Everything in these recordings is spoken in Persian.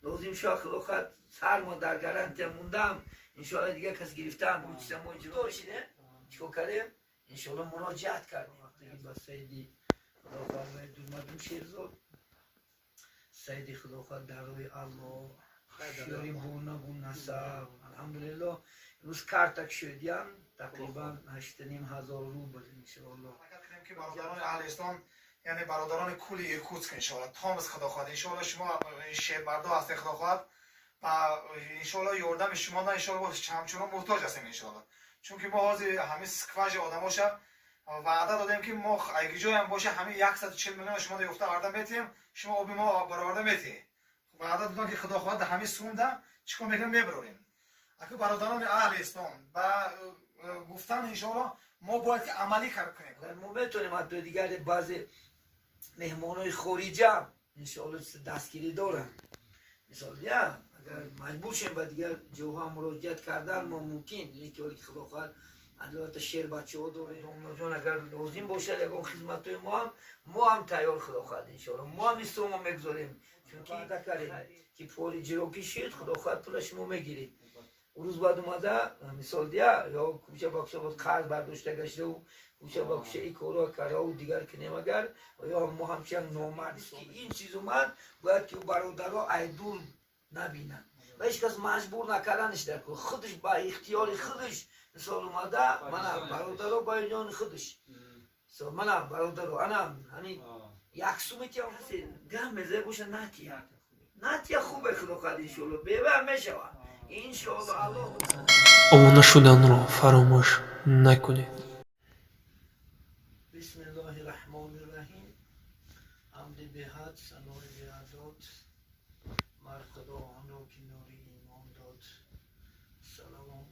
لازم شاخ لخت سر ما در گرنت موندم انشاءالله دیگه کس گرفتن بود سمو اجرا بشیده چیکار کردیم انشاءالله مراجعت کردیم وقتی با سیدی خداخواه دومدون شیرزاد سیدی خداخواه در روی الله شیاری بونا بون نصب الحمدلله روز کارتک شدیم تقریبا 8,500 روبل انشاءالله که برادران اهل اسلام یعنی برادران کل یکوتسک انشاءالله تامس خداخواه انشاءالله شما شهربردا هستید خداخواه و انشاءالله یاردم شما نه انشاءالله همچنان محتاج هستیم انشاءالله چون که ما حاضر همه سکواج آدم باشه وعده دادیم که ما اگه جای هم باشه همه 140 میلیون شما رو یافته آردم میتیم شما آبی ما برآورده میتی وعده دادن که خداخواه همه سونده چیکار میکنیم میبریم اگه برادران اهل اسلام و گفتن انشاءالله ما باید که عملی کار کنیم ما بتونیم حتی دیگر بعضی مهمانای خارجی هم انشاءالله دستگیری دارن مثال اگر مجبور شیم و دیگر جوها مراجعت کردن ما ممکن یعنی که خداخواه البته شعر بچه ها داره جان اگر لازم باشه اگر خدمت های ما هم تیار خداخواه انشاءالله ما هم نیستم ما میگذاریم چون که ایده کردیم که پولی جرا کشید خداخواه پولش ما میگیریم اون روز بعد اومده مثال دیگه یا کوچه باکشه بود قرض برداشته گشته و کوچه باکشه ای کارا کرده و دیگر که نمگر و یا ما همچنان نامردی که این چیز اومد باید که برادرها ایدور نبینن و هیچ کس مجبور نکردنش در کن خودش با اختیار خودش مثال اومده من برادرها با جان خودش من برادرها انا همین یک سومتی هم هستی گم مزه باشه نتیه خوبه خداخواه انشاءالله بیبه میشه انشاءالله الله آماده شدن را فراموش نکنید. بسم الله الرحمن الرحیم حمد بهت ثنای بیعداد مرخدا آنو که نوری ایمان داد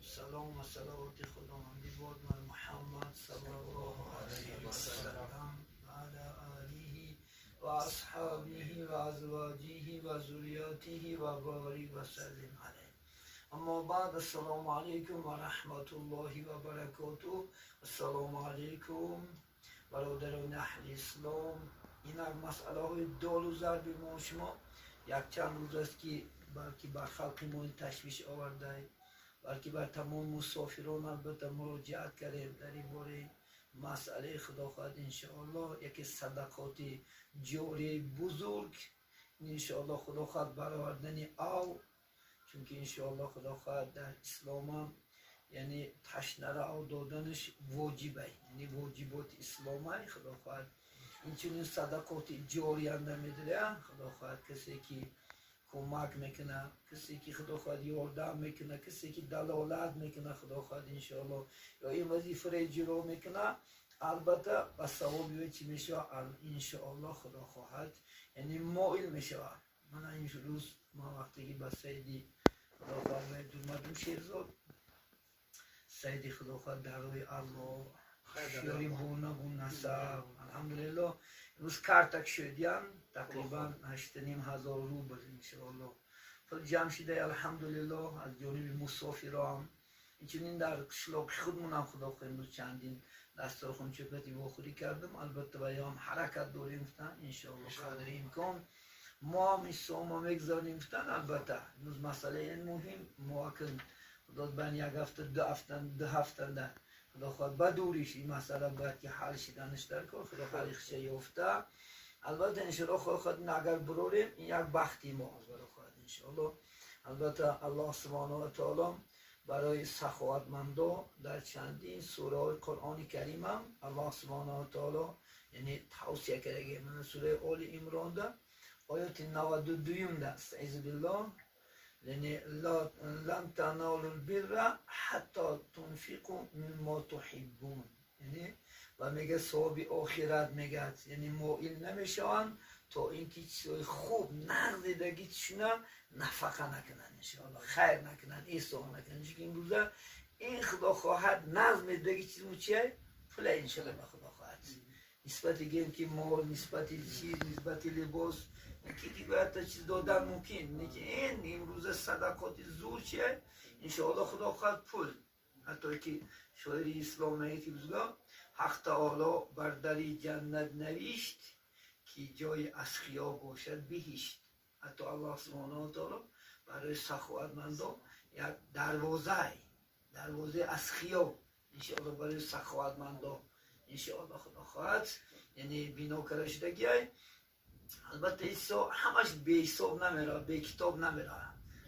سلام و صلوات خدا حمدی باد من محمد صلی الله علیه و سلم و علی آله و اصحابه و ازواجه و ذریاته و بارک و سلم علیه اما بعد السلام علیکم و رحمت الله و برکاته السلام علیکم برادران اهل اسلام این مسئله های دال و ضرب ما شما یک چند روز است که بلکه بر خلق ما تشویش آورده بلکه بر تمام مسافران البته مراجعت کردیم در این باره مسئله خداخواه انشاءالله یکی صدقات جاری بزرگ انشاءالله خداخواه برآوردن او چون که انشاءالله خداخواه در اسلام هم یعنی تشنه را او دادنش واجبه یعنی واجبات اسلامه خداخواه این چنین صدقات جاری انده میداره خداخواه کسی که کمک میکنه کسی که خداخواه یاردم میکنه کسی که دلالت میکنه خداخواه انشاءالله یا این وظیفه را اجرا میکنه البته با ثوابی چی میشه انشاءالله خداخواه یعنی مائل میشه من این روز ما وقتی که با سیدی خداخواه دومدون شیرزاد سیدی خداخواه در روی الله شیاری بونا بون نصب الحمدلله روز کارتک شدیم تقریبا 8,500 روبل انشاءالله پل جمع شده الحمدلله از جانب مسافران این در قشلاق خودمون هم خداخواه امروز چندین دسترخوان چکتی واخوری کردم البته باید هم حرکت داریم فتن انشاءالله قدر امکان ما هم اسلام میگذاریم فتن البته امروز مسئله این مهم مواکن خداد بین یک هفته دو هفته ده خداخواه بدوریش این مسئله باید که حل شدنش در کار خداخواه خشه یافته البته انشاءالله خداخواه اگر بروریم این یک بختی ما خداخواه انشاءالله البته الله سبحانه و تعالی برای سخاوتمندا در چندین سوره قرآن کریم هم الله سبحانه و تعالی یعنی توصیه کرده من سوره آل عمران ده آیات 92 دست اعوذ بالله یعنی لن تنالوا البر حتی تنفقوا مما تحبون یعنی و میگه ثواب آخرت میگه یعنی مائل نمیشن تا اینکه چیزای خوب نقدیدگی چونه نفقه نکنن انشاءالله خیر نکنن احسان نکنن چون این روزه این خدا خواهد نظم دیگه چیزمون چیه؟ پول انشاءالله خدا خواهد نسبت دیگه که مال نسبت چیز نسبت لباس که باید تا چیز دادن ممکن اینه این روز صدقات زور چیه؟ انشاءالله خدا خواهد پول حتی که شاعر اسلام نهید که بزرگا حق تعالی بر در جنت نوشت که جای اسخیا باشد بهشت حتی الله سبحانه و تعالی برای سخاوتمندان یک دروازه از خیاب انشاءالله برای سخاوتمندان انشاءالله خدا خواهد یعنی بینا کرده شدگی های. البته ایسا همش به حساب نمیره، به کتاب نمیره،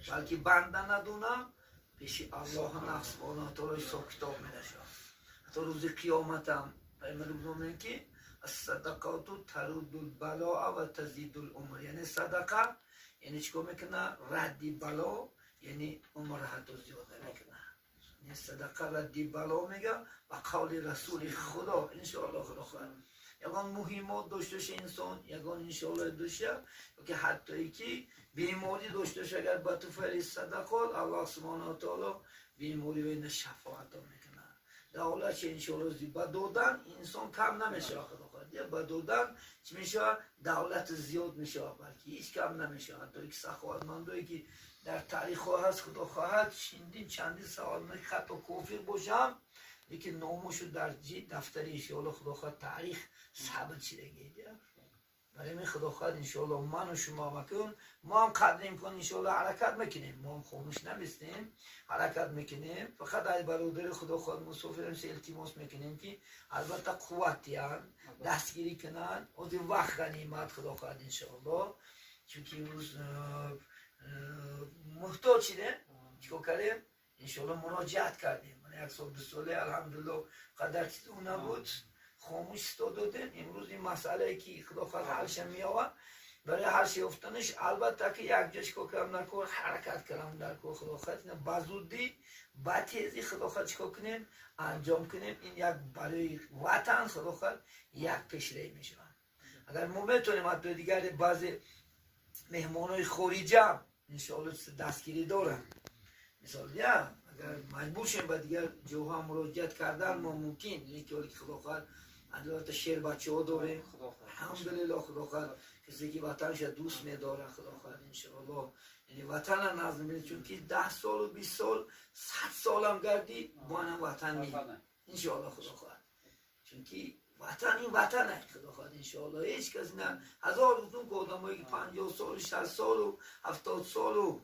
بلکه بنده ندونم پیش الله سبحانه و تعالی حساب کتاب میره. حتی روز قیامت هم پیامبر میگه که الصدقات ترد البلاء و تزید العمر، یعنی صدقه یعنی چیکار میکنه؟ ردی بلا، یعنی عمر حتی زیاده میکنه. یعنی صدقه ردی بلا میگه و قول رسول خدا انشاءالله خدا خواهد. یگان مهمات داشتهش انسان، یگان انشاءالله داشته که حتی ای که بیماری داشتهش اگر با تو فعل صدقات الله سبحانه و تعالی بیماری بین شفاعت میکنه. دولت انشاءالله زیبا دادن انسان کم نمیشه خدا خواهد. یا با دادن چی میشه؟ دولت زیاد میشه، بلکه هیچ کم نمیشه. حتی یک سخاوتمندایی که در تاریخ هست خدا خواهد چندین سوال من خطا کافر باشم لیکن ناموشو در دفتر انشاءالله خدا خواهد تاریخ ثبت شدگی. برای من خدا خواهد انشاءالله من و شما مکن، ما هم قدر امکان انشاءالله حرکت میکنیم، ما هم خاموش نمیستیم، حرکت میکنیم. فقط از برادر خدا خواهد مسافرم سے التماس میکنیم که البته قوتیان دستگیری کنن از وقت غنیمت خدا خواهد انشاءالله، چونکه امروز محتاج شده چیکار کردیم انشاءالله مراجعت کردیم. من یک سال دو ساله الحمدلله قدر چیز اون نبود خاموش استادادیم. امروز این مسئله که خدا خواهد حلش میآورد برای حلش یافتنش البته که یک جاش که کم نکن حرکت کردم در کار خدا خواهد بزودی با تیزی خدا خواهد چیکار کنیم انجام کنیم. این یک برای وطن خدا خواهد یک پیشروی میشه. اگر ما میتونیم حتی دیگر بعضی مهمانای خارجی هم انشاءالله دستگیری دارن، مثال یا اگر مجبور شیم با دیگر جوها مراجعت کردن ما ممکن، لیکن که خدا خواهد البته شیر بچه ها داریم الحمدلله خدا خواهد کسی که وطنش دوست میداره خدا خواهد انشاءالله یعنی وطن نظم میده، چون که 10 سال و 20 سال 100 سال هم گردی بانم وطن میده انشاءالله خدا خواهد، چون که وطن این وطنه خدا خواهد انشاءالله. هیچ کسی نه هزار روزون که آدم هایی که 50 سال 60 سال و 70 سال و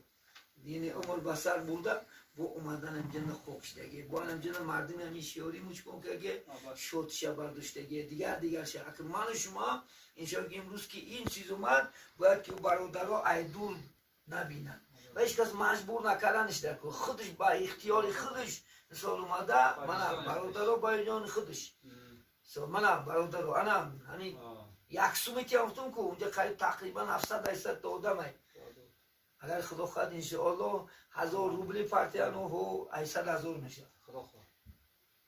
دین عمر بسر بوده با اومدن امجن خوب شدگی با امجن مردم همی شیاری موچ کن که اگه شد شب برداشتگی دیگر شد. اگر من و شما انشاءالله امروز که این چیز اومد باید که برادرها ایدور نبینن و هیچ کس مجبور نکردنش در که خودش با اختیار خودش مثال اومده من برادرها با جان خودش من برادرها انا همین یک سومتی همتون که اونجا قریب تقریبا 700-800 آدمه. اگر خدا خواهد انشاءالله 1000 روبل پرتیان و 800,000 میشه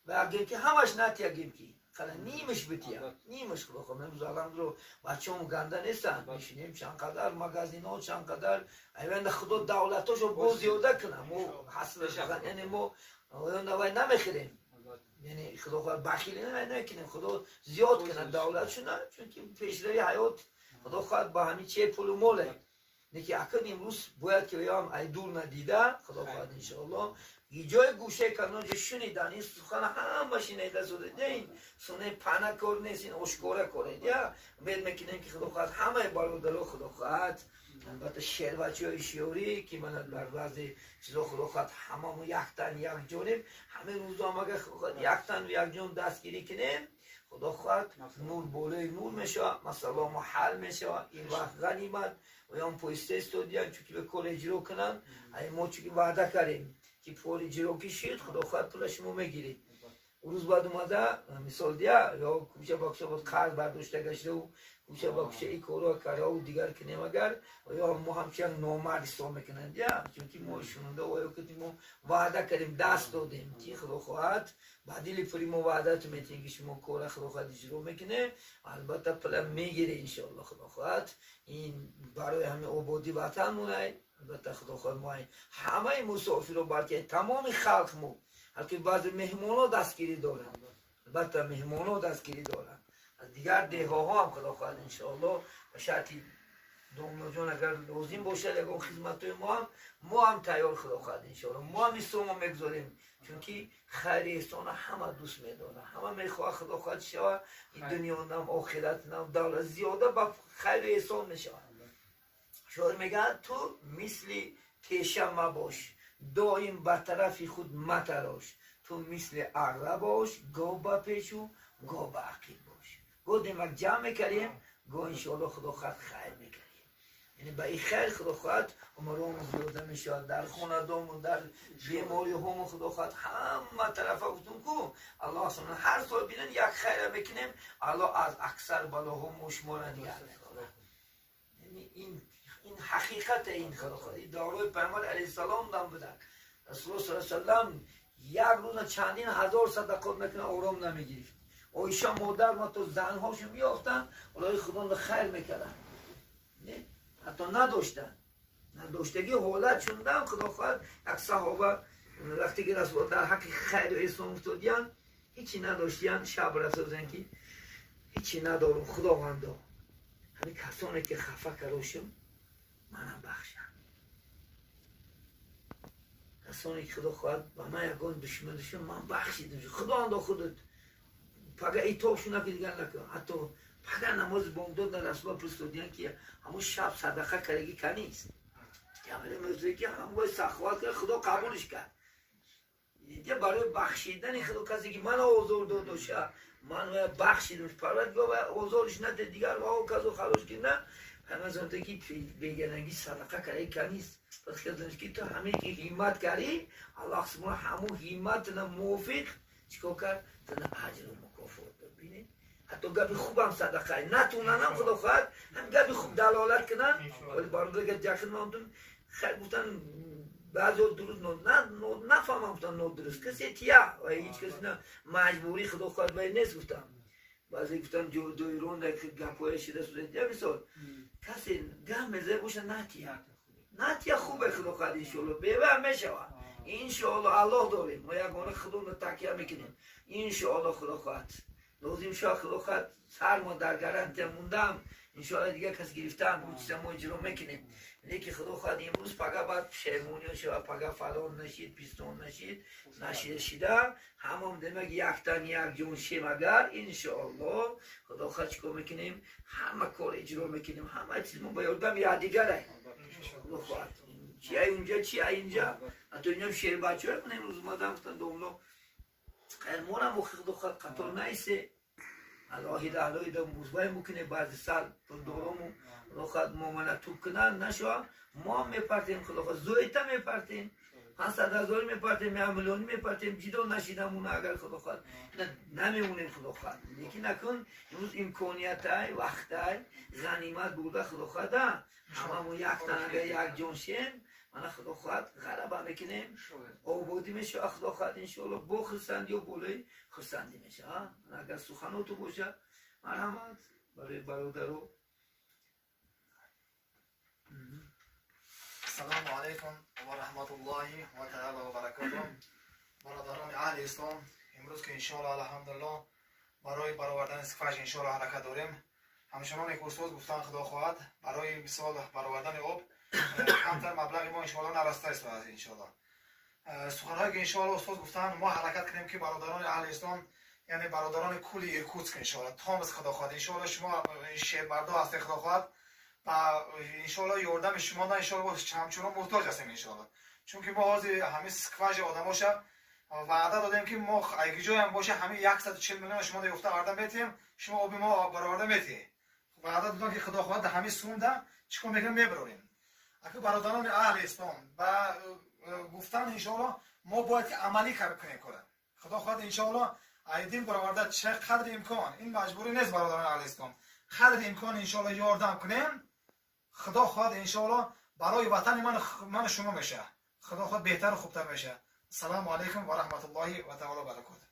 و اگر که همش نتیگیم که خلا نیمش بتیم نیمش خدا خواهد نمیز آدم رو بچه هم گنده نیستن میشینیم چندقدر مگازین ها چندقدر ایوان خدا دولتاشو باز زیاده کنم و حسنش یعنی ما نوای نمیخیریم یعنی خدا خواهد بخیلی نمیکنیم خدا زیاد کنه دولتشو نه، چون که پیشروی حیات خدا خواهد با همین چه پول و موله نیکی اکن امروز باید که بیام ای دور ندیده خدا خواهد انشاءالله یه جای گوشه کنونجا شنیدن این سخن همه شنیده زده دین سونه پنه کار نیست این اشکاره کنید یا امید میکنیم که خدا خواهد همه برادرها خدا خواهد البته شعر بچه های شیوری که من بر وضع چیزا خدا خواهد همه یک تن یک جانب همه روزا مگه خواهد یک تن و یک جان دستگیری کنیم خدا خواهد نور بالای نور میشه مثلا ما حل میشه این وقت غنیمت و یا پویسته استودیان چون که به کار اجرا کنن ای ما چون که وعده کردیم که پول اجرا کشید خدا خواهد پولش ما میگیرید. اون روز بعد اومده مثال دیا یا کوچه باکشه بود قرض برداشته گشته و کوچه باکشه ای کارا کرده و دیگر کنیم اگر و یا ما همچنان نامرد استفاده میکنند یا چون که ما شنونده و یا که ما وعده کردیم دست دادیم که خدا خواهد بعدی پولی ما وعدت میتونیم که شما کار خدا خواهد اجرا میکنه البته پول میگیره انشاءالله خدا خواهد. این برای همه آبادی وطن مونه البته خدا خواهد ما همه مسافر رو بلکه تمام خلق ما حتی بعض مهمان ها دستگیری دارن البته مهمان ها دستگیری دارن از دیگر دیگه ها هم خدا خواهد انشاءالله به شرطی دنیا جان اگر لازم باشه اگر خدمت ما هم تیار خدا خواهد انشاءالله ما هم استوما میگذاریم چون که خیر احسان همه دوست میداره همه میخواه خدا خواهد شود این دنیا نم آخرت نم دولت زیاده با خیر احسان میشه شاعر میگه تو مثل تیشه مباش، دائم برطرف خود متراش. تو مثل اره باش، گاه با پیشو گاه با عقیب باش. گاه دیمک جمع میکنیم، گاه انشاءالله خدا خواهد خیر میکنیم. یعنی با این خیر خدا خواهد عمران زیاده میشود، در خونه دامون در بیماری هم خدا خواهد همه طرف گفتم کو الله سبحانه هر سال بینن یک خیر میکنیم، الله از اکثر بلاها مشمار نگه می‌داره. یعنی این حقیقت این خدا خواهد داروی پیامبر علیه السلام دام بودن. رسول الله صلی الله علیه و سلم یک روز چندین هزار صدقات میکنه آرام نمیگیرید. عایشه مادر ما تو زنهاش میافتن الله خدا خیر میکردن. نه حتی نداشتگی حالت شوندم خدا خواهد یک صحابه وقتی که رسول در حق خیر و اسلام افتادیان هیچی نداشتیان، شب رسول که هیچی ندارم خداوندا همین کسانی که خفه کرداشم منم بخشم، کسانی که خدا خواهد و من یکان دشمن داشتم من بخشیدم خداوندا خودت پگه ایتاشو نکن دیگر نکن. حتی پگه نماز بامداد در رسول پرستودیان که همون شب صدقه کردگی کنیست که عمل موضوعی که همون سخوات کرد خدا قبولش کرد. دیگه برای بخشیدن خدا کسی که من آزار داده شه من بخشیدمش پروردگار و آزارش نده دیگر و کسو خلاص که نه همه زنده که بگنگی صدقه کردگی کنیست. پس خیلی که تو همه که همت کردی الله سبحانه همون همت موافق چیکار کرد؟ تنه اجر و مکافات ببینید. حتی گبی خوبم صدقه نتوننم خدا خواهد هم گبی خوب دلالت کنن ولی برای که جشن ماندون خیلی گفتن بعضی درست نفهمم گفتن درست کسی تیا و هیچ کسی نه مجبوری خدا خواهد باید نیست گفتم. بعضی گفتن دویرون در گپای شده سوزید یا مثال کسی گم مزه باشه نتیا خوبه خدا خواهد انشاءالله بیوه میشوه انشاءالله الله داریم ما یکانه خدا رو تکیه میکنیم انشاءالله خدا خواهد لازم شد خدا خواهد سر ما در گرانتی موندم انشاءالله دیگه کسی گرفتن بود چیزا ما اجرا میکنیم لیکن خدا خواهد امروز پگه باید پشیمونی شد پگه فلان نشید پیستون نشید شده همون دمک یک تن یک جون شیم اگر انشاءالله خدا خواهد چکا میکنیم همه کار اجرا میکنیم همه چیز ما باید بم یادگاره خدا خواهد چی اونجا چی اینجا حتی اینجا شیر بچه های من امروز اومدم گفتن دوملا خیر مونم و خدا خواهد قطار نیسته الهی ده موزبای مکنه بعضی سال دورمو خدا خواهد مومنه توب کنن نشوا ما میپرتیم خدا خواهد زویتا میپرتیم 500,000 میپرتیم 1 میلیون میپرتیم جدا نشیدمونه اگر خدا خواهد نمیمونیم خدا خواهد لیکن نکن امروز امکانیت های وقت های غنیمت بوده خدا خواهد هممون یک تن یک جون شیم من خدا خواهد غربه میکنیم آبادی میشه خدا خواهد انشاءالله با خرسندی و بولی خرسندی میشه. اگر سخناتو باشه مرحمت برای برادرو. السلام علیکم و رحمت الله و تعالی و برکاته. برادران اهل اسلام امروز که انشاءالله الحمدلله برای برآوردن سقفش انشاءالله حرکت داریم همچنان یک استاد گفتن خدا خواهد برای مثال برآوردن آب کمتر مبلغ ما انشاءالله نرسته است انشاءالله. سخنهایی که انشاءالله استاد گفتن ما حرکت کنیم که برادران اهل اسلام یعنی برادران کل ایرکوتسک انشاءالله تامس خدا خواهد انشاءالله شما شهر مردا هست خدا خواهد و انشاءالله یاردم شما نه انشاءالله همچنان محتاج هستیم انشاءالله چون که ما حاضر همه سقفش آدماشه وعده دادیم که ما اگه جای هم باشه همه 140 میلیون شما دیگه آردم میتیم شما آب ما برآورده میتی وعده دادم که خدا خواهد همه سونده چیکار میکنیم میبریم. اگه برادران اهل اسلام و گفتن انشاءالله ما باید عملی کنیم کنه خدا خواهد انشاءالله ایدین برآورده چه قدر امکان این مجبوری نیست برادران اهل اسلام قدر امکان انشاءالله یاردم کنیم خدا خواهد انشاءالله برای وطن من شما میشه خدا خواهد بهتر و خوبتر میشه. السلام علیکم و رحمت الله و تعالی و برکاته.